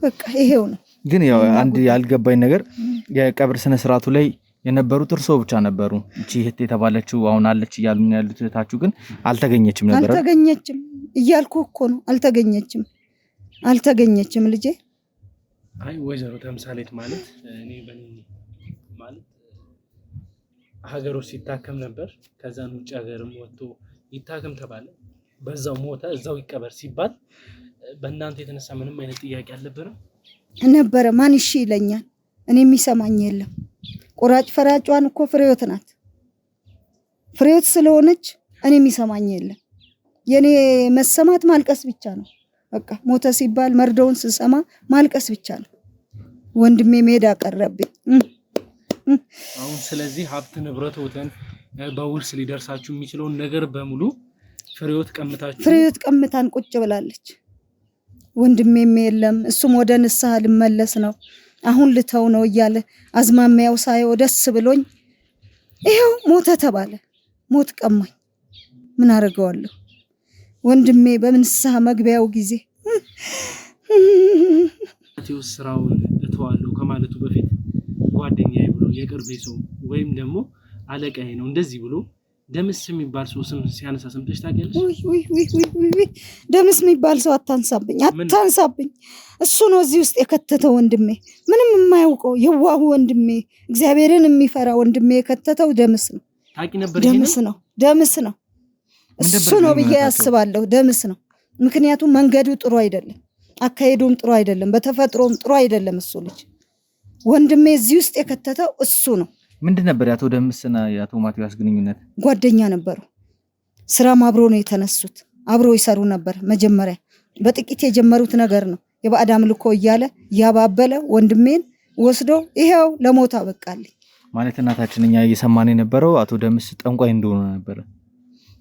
በቃ ይሄው ነው። ግን ያው አንድ ያልገባኝ ነገር የቀብር ስነ ስርዓቱ ላይ የነበሩት እርሶ ብቻ ነበሩ። እቺ እህት የተባለችው አሁን አለች እያሉ ያሉት እህታችሁ ግን አልተገኘችም ነበር? አልተገኘችም እያልኩ እኮ ነው። አልተገኘችም ልጄ። አይ ወይዘሮ ተምሳሌት ማለት እኔ ማለት ሀገር ውስጥ ሲታከም ነበር። ከዛን ውጭ ሀገርም ወጥቶ ይታከም ተባለ። በዛው ሞተ፣ እዛው ይቀበር ሲባል በእናንተ የተነሳ ምንም አይነት ጥያቄ አልነበረም ነበረ? ማን እሺ ይለኛል? እኔ የሚሰማኝ የለም። ቆራጭ ፈራጯን እኮ ፍሬዎት ናት። ፍሬዎት ስለሆነች እኔ የሚሰማኝ የለም። የኔ መሰማት ማልቀስ ብቻ ነው። በቃ ሞተ ሲባል መርዶውን ስሰማ ማልቀስ ብቻ ነው። ወንድሜ ሜዳ ቀረብኝ። አሁን ስለዚህ ሀብት ንብረቶትን በውርስ ሊደርሳችሁ የሚችለውን ነገር በሙሉ ፍሬዎት ቀምታን ቁጭ ብላለች። ወንድሜም የለም፣ እሱም ወደ ንስሐ ልመለስ ነው አሁን ልተው ነው እያለ አዝማሚያው ሳየው ደስ ብሎኝ ይሄው ሞተ ተባለ። ሞት ቀማኝ። ምን አደርገዋለሁ? ወንድሜ በንስሐ መግቢያው ጊዜ ማቴዎስ ስራውን እተዋለሁ ከማለቱ በፊት ጓደኛዬ ብሎ የቅርቤ ሰው ወይም ደግሞ አለቃዬ ነው እንደዚህ ብሎ ደምስ የሚባል ሰው ስም ሲያነሳ ሰምተሽ ታውቂያለሽ? ደምስ የሚባል ሰው አታንሳብኝ። እሱ ነው እዚህ ውስጥ የከተተው ወንድሜ፣ ምንም የማያውቀው የዋሁ ወንድሜ፣ እግዚአብሔርን የሚፈራ ወንድሜ የከተተው ደምስ ነው። ታውቂ ነበር? ደምስ ነው እሱ ነው ብዬ ያስባለሁ። ደምስ ነው። ምክንያቱም መንገዱ ጥሩ አይደለም፣ አካሄዱም ጥሩ አይደለም፣ በተፈጥሮም ጥሩ አይደለም። እሱ ልጅ ወንድሜ እዚህ ውስጥ የከተተው እሱ ነው። ምንድን ነበር የአቶ ደምስና የአቶ ማቴዎስ ግንኙነት? ጓደኛ ነበሩ። ስራም አብሮ ነው የተነሱት፣ አብሮ ይሰሩ ነበር። መጀመሪያ በጥቂት የጀመሩት ነገር ነው። የባዕድ አምልኮ እያለ ያባበለ ወንድሜን ወስዶ ይሄው ለሞት አበቃልኝ። ማለት እናታችን እኛ እየሰማን የነበረው አቶ ደምስ ጠንቋይ እንደሆነ ነበር።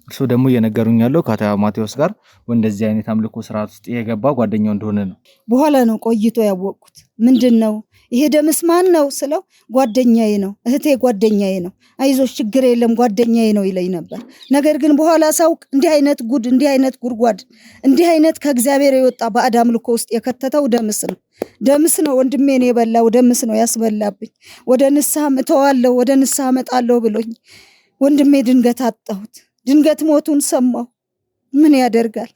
እሱ ደግሞ እየነገሩኝ ያለው ከአቶ ማቴዎስ ጋር እንደዚህ አይነት አምልኮ ስርዓት ውስጥ የገባ ጓደኛው እንደሆነ ነው። በኋላ ነው ቆይቶ ያወቅኩት። ምንድነው ይሄ ደምስ ማን ነው ስለው ጓደኛዬ ነው፣ እህቴ ጓደኛዬ ነው፣ አይዞሽ ችግር የለም ጓደኛዬ ነው ይለኝ ነበር። ነገር ግን በኋላ ሳውቅ እንዲህ አይነት ጉድ፣ እንዲህ አይነት ጉድጓድ፣ እንዲህ አይነት ከእግዚአብሔር የወጣ ባዕድ አምልኮ ውስጥ የከተተው ደምስ ነው። ደምስ ነው ወንድሜን የበላው፣ ደምስ ነው ያስበላብኝ። ወደ ንስሐ እተዋለሁ፣ ወደ ንስሐ እመጣለሁ ብሎኝ ወንድሜ ድንገት አጣሁት። ድንገት ሞቱን ሰማሁ። ምን ያደርጋል?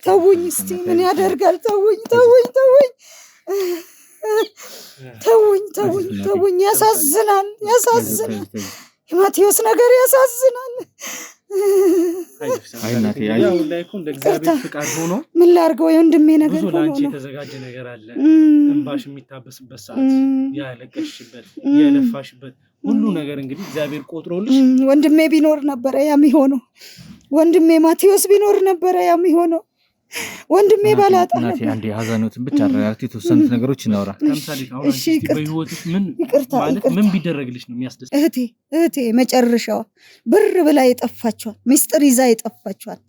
ተውኝ እስቲ ምን ያደርጋል? ተውኝ። ያሳዝናል። የማቴዎስ ነገር ያሳዝናል። ያው ላይ እኮ እንደ እግዚአብሔር ፍቃድ ሆኖ ምን ላድርገው? የወንድሜ ነገር ሆኖ ላንቺ የተዘጋጀ ነገር አለ። እንባሽ የሚታበስበት ሰዓት፣ ያለቀሽበት፣ የለፋሽበት ሁሉ ነገር እንግዲህ እግዚአብሔር ቆጥሮልሽ ወንድሜ ቢኖር ነበረ ያሚሆነው። ወንድሜ ማቴዎስ ቢኖር ነበረ ያሚሆነው። ወንድሜ ባላጣ እናቴ አንዴ ሀዘኑትን ብቻ አረጋግጥ። የተወሰኑት ነገሮች እናውራ። ለምሳሌ አሁን አንቺ በህይወትሽ ምን ቢደረግልሽ ነው የሚያስደስት? እህቴ መጨረሻዋ ብር ብላ የጠፋችዋል፣ ሚስጥር ይዛ የጠፋችዋል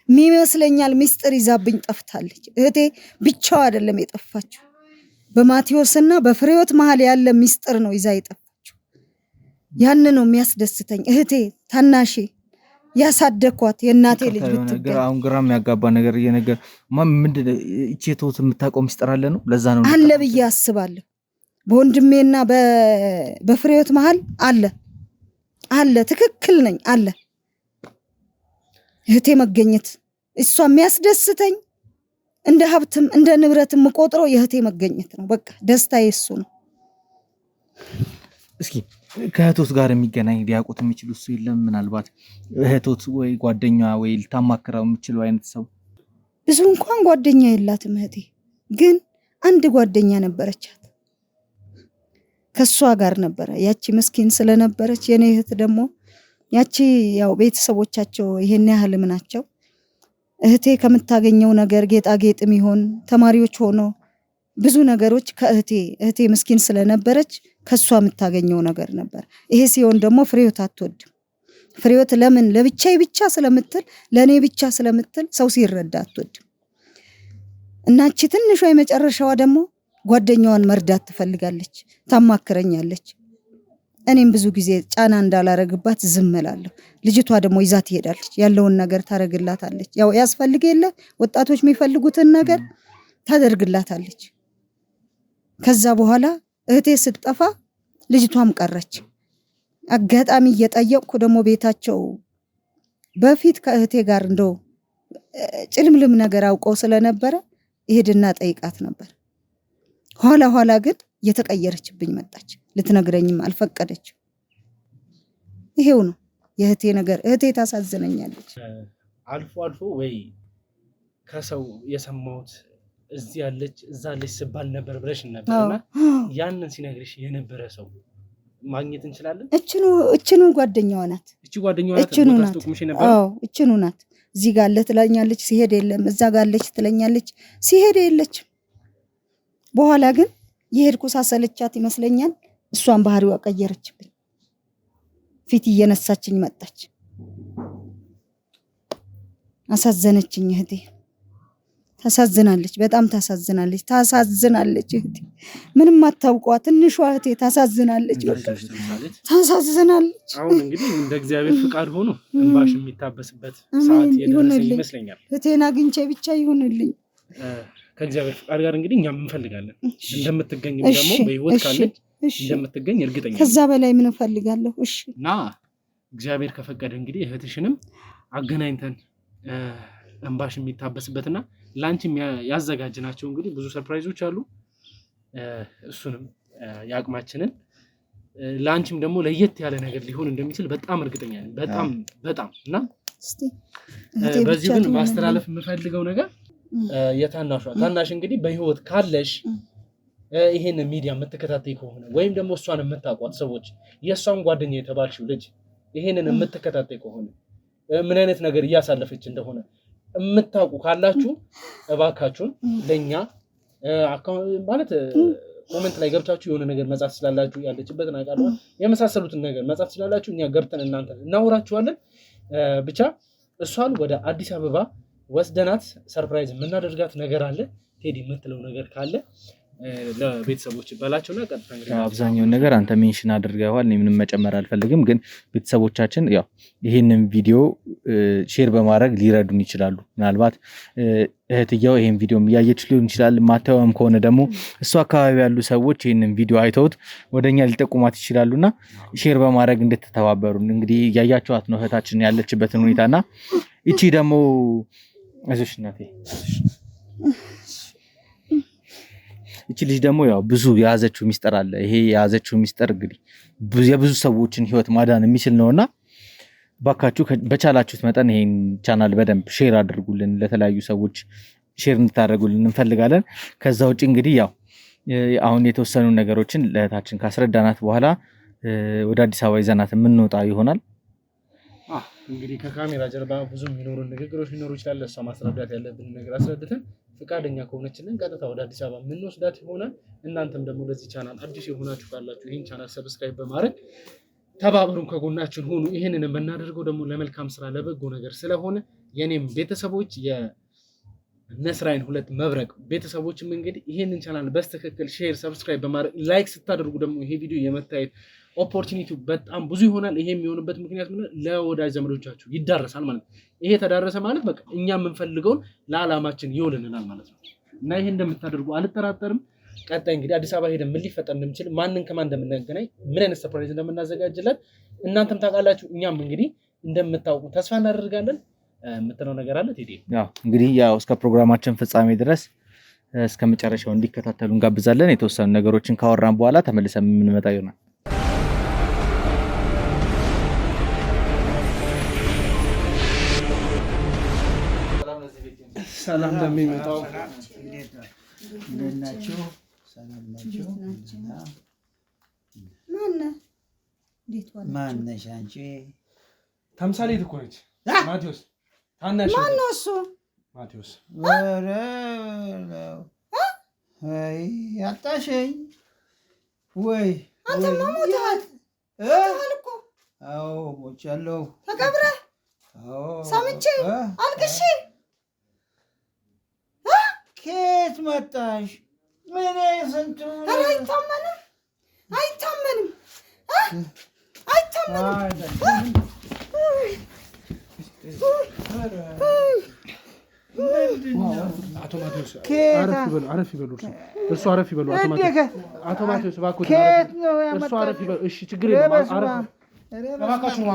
የሚመስለኛል። ሚስጥር ይዛብኝ ጠፍታለች። እህቴ ብቻዋ አይደለም የጠፋችው፣ በማቴዎስና በፍሬዎት መሀል ያለ ሚስጥር ነው ይዛ የጠፋችው። ያን ነው የሚያስደስተኝ። እህቴ ታናሼ ያሳደኳት የእናቴ ልጅ ብትገኝ አሁን ግራ የሚያጋባ ነገር እየነገር ምንድን እቺ የተውት የምታውቀው ሚስጥር አለ ነው? ለዛ ነው አለ ብዬ አስባለሁ። በወንድሜና በፍሬዎት መሀል አለ። ትክክል ነኝ። አለ እህቴ መገኘት እሷ የሚያስደስተኝ፣ እንደ ሀብትም እንደ ንብረትም የምቆጥረው የእህቴ መገኘት ነው። በቃ ደስታዬ እሱ ነው። እስኪ ከእህቶት ጋር የሚገናኝ ሊያውቁት የሚችሉ እሱ የለም? ምናልባት እህቶት ወይ ጓደኛ ወይ ልታማክረው የምችለው አይነት ሰው? ብዙ እንኳን ጓደኛ የላትም እህቴ፣ ግን አንድ ጓደኛ ነበረቻት። ከሷ ጋር ነበረ። ያቺ ምስኪን ስለነበረች የኔ እህት ደግሞ ያቺ ያው ቤተሰቦቻቸው ይሄን ያህልም ናቸው። እህቴ ከምታገኘው ነገር ጌጣጌጥም ይሆን ተማሪዎች ሆኖ ብዙ ነገሮች እህቴ ምስኪን ስለነበረች ከሷ የምታገኘው ነገር ነበር። ይሄ ሲሆን ደግሞ ፍሬዎት አትወድም። ፍሬዎት ለምን ለብቻዬ ብቻ ስለምትል ለኔ ብቻ ስለምትል ሰው ሲረዳ አትወድም። እናቺ ትንሿ የመጨረሻዋ ደግሞ ጓደኛዋን መርዳት ትፈልጋለች፣ ታማክረኛለች። እኔም ብዙ ጊዜ ጫና እንዳላረግባት ዝም እላለሁ። ልጅቷ ደግሞ ይዛ ትሄዳለች፣ ያለውን ነገር ታረግላታለች። ያው ያስፈልግ የለ ወጣቶች የሚፈልጉትን ነገር ታደርግላታለች። ከዛ በኋላ እህቴ ስትጠፋ ልጅቷም ቀረች። አጋጣሚ እየጠየቅኩ ደግሞ ቤታቸው በፊት ከእህቴ ጋር እንደው ጭልምልም ነገር አውቀው ስለነበረ ይሄድና ጠይቃት ነበር። ኋላ ግን እየተቀየረችብኝ መጣች። ልትነግረኝም አልፈቀደች። ይሄው ነው የእህቴ ነገር። እህቴ ታሳዝነኛለች። አልፎ ወይ ከሰው የሰማሁት እዚህ ያለች እዛ ያለች ስባል ነበር ብለሽ ነበርና ያንን ሲነግርሽ የነበረ ሰው ማግኘት እንችላለን? እችኑ ጓደኛዋ ናት። እችኑ ናት። እዚህ ጋር አለ ትለኛለች፣ ሲሄድ የለም። እዛ ጋር አለች ትለኛለች፣ ሲሄድ የለችም። በኋላ ግን የሄድኩ ሳሰለቻት ይመስለኛል እሷን ባህሪዋ ቀየረችብኝ። ፊት እየነሳችኝ መጣች። አሳዘነችኝ እህቴ። ታሳዝናለች፣ በጣም ታሳዝናለች እህቴ። ምንም አታውቀዋ ትንሿ እህቴ ታሳዝናለች፣ ታሳዝናለች። አሁን እንግዲህ እንደ እግዚአብሔር ፍቃድ ሆኖ እንባሽ የሚታበስበት ሰዓት የደረሰ ይመስለኛል። እህቴን አግኝቼ ብቻ ይሁንልኝ። ከእግዚአብሔር ፍቃድ ጋር እንግዲህ እኛም እንፈልጋለን እንደምትገኝም ደግሞ በህይወት ካለች እንደምትገኝ እርግጠኛ ነኝ። ከዛ በላይ ምን እፈልጋለሁ? እሺ እና እግዚአብሔር ከፈቀደ እንግዲህ እህትሽንም አገናኝተን እንባሽ የሚታበስበትና ላንቺም ያዘጋጅናቸው እንግዲህ ብዙ ሰርፕራይዞች አሉ። እሱንም ያቅማችንን ላንቺም ደግሞ ለየት ያለ ነገር ሊሆን እንደሚችል በጣም እርግጠኛ ነኝ። በጣም እና በዚህ ግን ማስተላለፍ የምፈልገው ነገር ታናሽ እንግዲህ በህይወት ካለሽ ይሄን ሚዲያ የምትከታተይ ከሆነ ወይም ደግሞ እሷን የምታውቋት ሰዎች የእሷን ጓደኛ የተባልሽው ልጅ ይሄንን የምትከታተይ ከሆነ ምን አይነት ነገር እያሳለፈች እንደሆነ የምታውቁ ካላችሁ እባካችሁን ለኛ ማለት ኮሜንት ላይ ገብታችሁ የሆነ ነገር መጻፍ ስላላችሁ ያለችበትን አቃለው የመሳሰሉትን ነገር መጻፍ ስላላችሁ እኛ ገብተን እናንተ እናወራችኋለን። ብቻ እሷን ወደ አዲስ አበባ ወስደናት ሰርፕራይዝ የምናደርጋት ነገር አለ። ቴዲ የምትለው ነገር ካለ ለቤተሰቦች በላቸውና ቀጥታ እንግዲህ አብዛኛውን ነገር አንተ ሜንሽን አድርገዋል። እኔ ምንም መጨመር አልፈልግም፣ ግን ቤተሰቦቻችን ያው ይሄንን ቪዲዮ ሼር በማድረግ ሊረዱን ይችላሉ። ምናልባት እህትየው ይሄን ቪዲዮ እያየች ሊሆን ይችላል። ማታወም ከሆነ ደግሞ እሱ አካባቢ ያሉ ሰዎች ይሄንን ቪዲዮ አይተውት ወደኛ ሊጠቁማት ይችላሉና ሼር በማድረግ እንድትተባበሩን። እንግዲህ ያያችኋት ነው እህታችን ያለችበትን ሁኔታና እቺ ደግሞ አይዞሽ እናቴ እቺ ልጅ ደግሞ ያው ብዙ የያዘችው ሚስጥር አለ። ይሄ የያዘችው ሚስጥር እንግዲህ የብዙ ሰዎችን ህይወት ማዳን የሚችል ነውና ባካችሁ በቻላችሁት መጠን ይሄን ቻናል በደንብ ሼር አድርጉልን፣ ለተለያዩ ሰዎች ሼር እንድታደርጉልን እንፈልጋለን። ከዛ ውጪ እንግዲህ ያው አሁን የተወሰኑ ነገሮችን ለእህታችን ካስረዳናት በኋላ ወደ አዲስ አበባ ይዘናት የምንወጣ ይሆናል። እንግዲህ ከካሜራ ጀርባ ብዙ የሚኖሩ ንግግሮች ሊኖሩ ይችላል። እሷ ማስረዳት ያለብን ነገር አስረድተን ፍቃደኛ ከሆነችልን ቀጥታ ወደ አዲስ አበባ የምንወስዳት ይሆናል። እናንተም ደግሞ ለዚህ ቻናል አዲስ የሆናችሁ ካላችሁ ይህን ቻናል ሰብስክራይብ በማድረግ ተባበሩን፣ ከጎናችን ሆኑ። ይህንን የምናደርገው ደግሞ ለመልካም ስራ ለበጎ ነገር ስለሆነ የኔም ቤተሰቦች የነስራይን 2 መብረቅ ቤተሰቦችም እንግዲህ ይህንን ቻናል በስትክክል ሼር፣ ሰብስክራይብ በማድረግ ላይክ ስታደርጉ ደግሞ ይሄ ቪዲዮ የመታየት ኦፖርቹኒቲ በጣም ብዙ ይሆናል። ይሄ የሚሆንበት ምክንያት ምን ለወዳጅ ዘመዶቻችሁ ይዳረሳል ማለት ነው። ይሄ ተዳረሰ ማለት በቃ እኛ የምንፈልገውን ለዓላማችን ይውልልናል ማለት ነው እና ይሄ እንደምታደርጉ አልጠራጠርም። ቀጣይ እንግዲህ አዲስ አበባ ሄደን ምን ሊፈጠር እንደሚችል ማንን ከማን እንደምናገናኝ ምን አይነት ሰርፕራይዝ እንደምናዘጋጅላት እናንተም ታውቃላችሁ፣ እኛም እንግዲህ እንደምታውቁ ተስፋ እናደርጋለን። የምትለው ነገር አለ ቴዲ? ያው እንግዲህ እስከ ፕሮግራማችን ፍጻሜ ድረስ እስከ መጨረሻው እንዲከታተሉ እንጋብዛለን። የተወሰኑ ነገሮችን ካወራን በኋላ ተመልሰን የምንመጣ ይሆናል። ሰላም ለሚመጣው እንደናችሁ ሰላም ናችሁ? ማነሽ አንቺ? ተምሳሌት እኮ ነች። ማቴዎስ ታናሽ ማነው እሱ? ማቴዎስ አይ ያጣሽኝ ወይ አንተማ ሞተሃል እኮ። አዎ ሞቻለሁ። ተቀብረህ ሰምቼ አልቅሼ ከየት መጣሽ? ምን ስንቱ አይታመንም አይታመንም አይታመንም። አቶ ማቴዎስ አረፍ ይበሉ። እሱ አረፍ ይበሉ። አቶ ማቴዎስ እባክዎት ከየት ነው እሱ አረፍ ይበሉ። እሺ ችግር የለም። እባካችሁ ነው